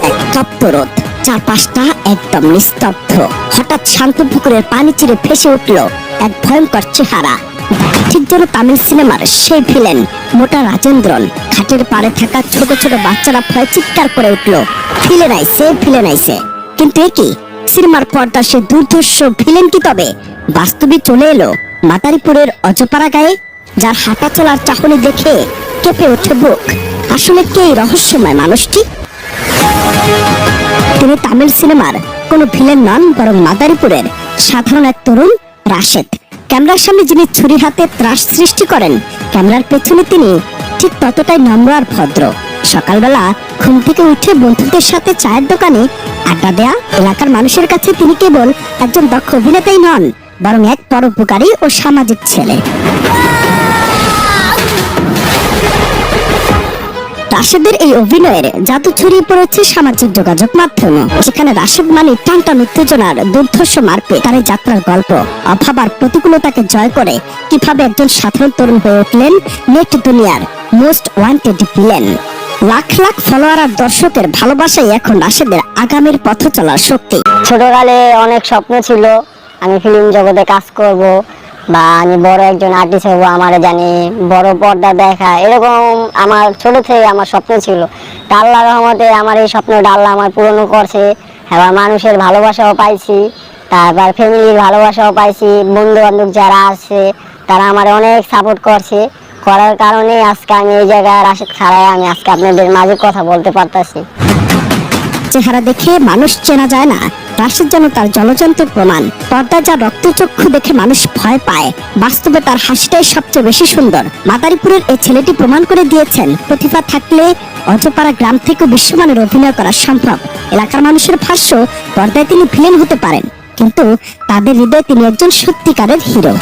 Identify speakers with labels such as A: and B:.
A: এক তপ্ত রোদ, চারপাশটা একদম নিস্তব্ধ। হঠাৎ শান্ত পুকুরের পানি চিরে ভেসে উঠল এক ভয়ঙ্কর চেহারা। ঠিক যেন তামিল সিনেমার সেই ভিলেন মোটা রাজেন্দ্রন। ঘাটের পাড়ে থাকা ছোট ছোট বাচ্চারা ভয়ে চিৎকার করে উঠল, ভিলেন আইছে, ভিলেন আইছে। কিন্তু এ কি, সিনেমার পর্দা সে দুর্ধর্ষ ভিলেন কি তবে বাস্তবে চলে এলো মাদারীপুরের অজপাড়া গায়ে, যার হাঁটা চলার চাহনি দেখে কেঁপে ওঠে বুক। আসলে কে এই রহস্যময় মানুষটি? তিনি তামিল সিনেমার কোনো ভিলেন নন, বরং মাদারীপুরের সাধারণ এক তরুণ রাশেদ। ক্যামেরার সামনে যিনি ছুরি হাতে ত্রাস সৃষ্টি করেন, ক্যামেরার পেছনে তিনি ঠিক ততটাই নম্র আর ভদ্র। সকালবেলা ঘুম থেকে উঠে বন্ধুদের সাথে চায়ের দোকানে আড্ডা দেয়া এলাকার মানুষের কাছে তিনি কেবল একজন দক্ষ অভিনেতাই নন, বরং এক পরোপকারী ও সামাজিক ছেলে। রাশেদের এই অভিনয়ের জাদু ছড়িয়ে পড়েছে সামাজিক যোগাযোগ মাধ্যমে। সেখানে রাশেদ মানে টানটান উত্তেজনার দুর্ধর্ষ মারপে তার এই যাত্রার গল্প। অভাব আর প্রতিকূলতাকে জয় করে কিভাবে একজন সাধারণ তরুণ হয়ে উঠলেন নেট দুনিয়ার most wanted villain. Lakh lakh follower আর দর্শকের ভালোবাসাই এখন রাশেদের আগামীর পথ চলার শক্তি।
B: ছোটকালে অনেক স্বপ্ন ছিল আমি ফিল্ম জগতে কাজ করব বা আমি বড় একজন আর্টিস্ট হব, আমার জানি বড় পর্দা দেখা, এরকম আমার ছোট থেকে আমার স্বপ্ন ছিল। আল্লাহর রহমতে আমার এই স্বপ্নটা আল্লাহ আমার পূরণ করছে। এবার মানুষের ভালোবাসাও পাইছি, তারপর ফ্যামিলির ভালোবাসাও পাইছি। বন্ধু বান্ধব যারা আছে তারা আমার অনেক সাপোর্ট করছে, করার কারণে আজকে আমি এই জায়গায় রাশেদ খাড়ায় আমি আজকে আপনাদের মাঝে কথা বলতে পারতাছি।
A: চেহারা দেখে মানুষ চেনা যায় না, রাশেদ যেন তার জলজন্ত প্রমাণ। পর্দায় যা রক্তচক্ষু দেখে মানুষ ভয় পায়, বাস্তবে তার হাসিটাই সবচেয়ে বেশি সুন্দর। মাদারীপুরের এই ছেলেটি প্রমাণ করে দিয়েছেন প্রতিভা থাকলে অজপাড়া গ্রাম থেকে বিশ্বমানের অভিনয় করা সম্ভব। এলাকার মানুষের ভাষ্য, পর্দায় তিনি ভিলেন হতে পারেন, কিন্তু তাদের হৃদয়ে তিনি একজন সত্যিকারের হিরো।